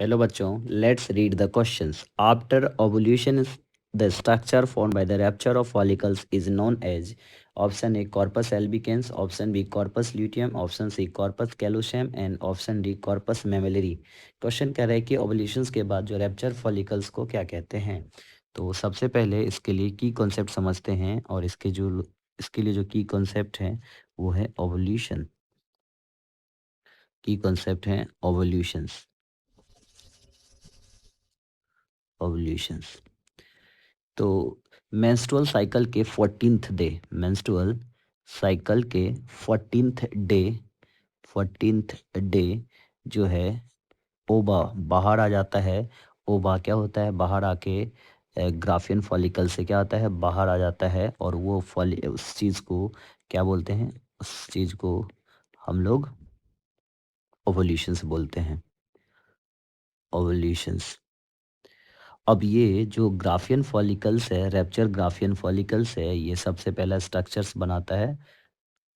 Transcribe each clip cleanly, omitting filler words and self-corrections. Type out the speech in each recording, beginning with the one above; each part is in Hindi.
हेलो बच्चों, let's read the questions. After ovulation the structure formed by the rupture of follicles is known as option A corpus albicans, option B corpus luteum, option C corpus callosum and option D corpus mammillary. Question कह रहा है कि ओवुलेशंस के बाद जो रैप्चर फॉलिकल्स को क्या कहते हैं। तो सबसे पहले इसके लिए की कॉन्सेप्ट समझते हैं, और इसके लिए जो की कॉन्सेप्ट है वो है ओवुलेशन। की कॉन्सेप्ट है ओवुलेशंस। ओवुलेशंस तो मेंस्ट्रुअल साइकिल के 14th डे, मेंस्ट्रुअल साइकिल के 14th डे, 14th डे जो है ओवा बाहर आ जाता है। ओवा क्या होता है, बाहर आके ग्राफियन फॉलिकल से क्या होता है, बाहर आ जाता है। और वो फॉली उस चीज़ को क्या बोलते हैं, उस चीज़ को हम लोग ओवुलेशंस बोलते हैं। ओवुलेशंस। अब ये जो ग्राफियन फॉलिकल्स है, रैप्चर ग्राफियन फॉलिकल्स है, ये सबसे पहला स्ट्रक्चर्स बनाता है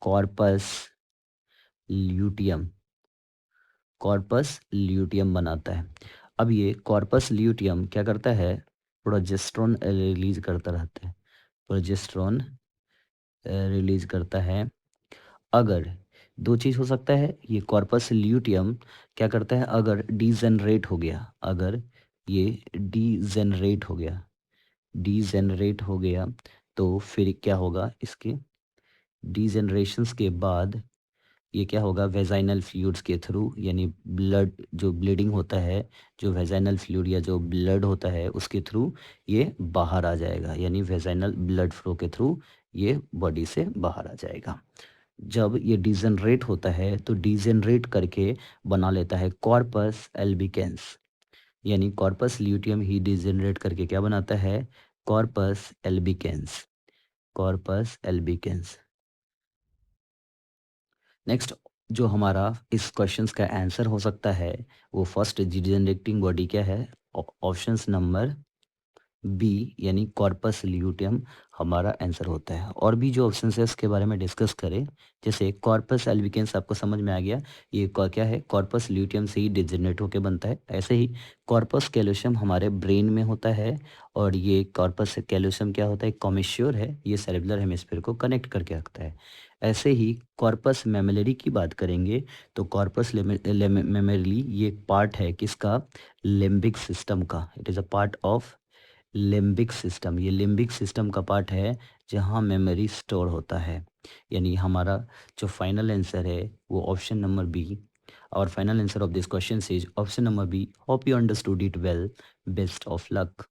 कॉर्पस ल्यूटियम। कॉर्पस ल्यूटियम बनाता है। अब ये कॉर्पस ल्यूटियम क्या करता है, प्रोजेस्टेरोन रिलीज करता रहता है। प्रोजेस्टेरोन रिलीज करता है। अगर दो चीज़ हो सकता है, ये कॉर्पस ल्यूटियम क्या करता है, अगर डीजेनरेट हो गया, अगर ये डीजेनरेट हो गया, डीजेनरेट हो गया तो फिर क्या होगा, इसके डीजेनरेशंस के बाद ये क्या होगा, वेजाइनल फ्लूइड्स के थ्रू, यानी ब्लड जो ब्लीडिंग होता है, जो वेजाइनल फ्लूइड या जो ब्लड होता है उसके थ्रू ये बाहर आ जाएगा, यानी वेजाइनल ब्लड फ्लो के थ्रू ये बॉडी से बाहर आ जाएगा। जब ये डिजेनरेट होता है तो डिजेनरेट करके बना लेता है कॉर्पस एल्बिकेंस, यानी कॉर्पस ल्यूटियम ही डिजेनरेट करके क्या बनाता है, corpus albicans. Corpus albicans. Next जो हमारा इस क्वेश्चंस का आंसर हो सकता है, वो फर्स्ट डिजेनरेटिंग बॉडी क्या है, ऑप्शंस नंबर बी यानी कॉर्पस ल्यूटियम हमारा आंसर होता है। और भी जो ऑप्शन है उसके बारे में डिस्कस करें, जैसे कॉर्पस एल्बिकेंस आपको समझ में आ गया, ये क्या है, कॉर्पस ल्यूटियम से ही डिजेनरेट होकर बनता है। ऐसे ही कॉर्पस कैल्शियम हमारे ब्रेन में होता है, और ये कॉर्पस कैल्शियम क्या होता है, कॉमिश्योर है, ये सेरेब्रल हेमिस्फीयर को कनेक्ट करके रखता है। ऐसे ही कॉर्पस मेमोरी की बात करेंगे तो कॉर्पस मेमोरी ये पार्ट है किसका, लिम्बिक सिस्टम का। It is a part of limbic system. ये लिम्बिक सिस्टम का पार्ट है जहाँ मेमोरी स्टोर होता है। यानी हमारा जो फाइनल आंसर है वो ऑप्शन नंबर बी। और final answer of this question is option number B. Hope you understood it well. Best of luck.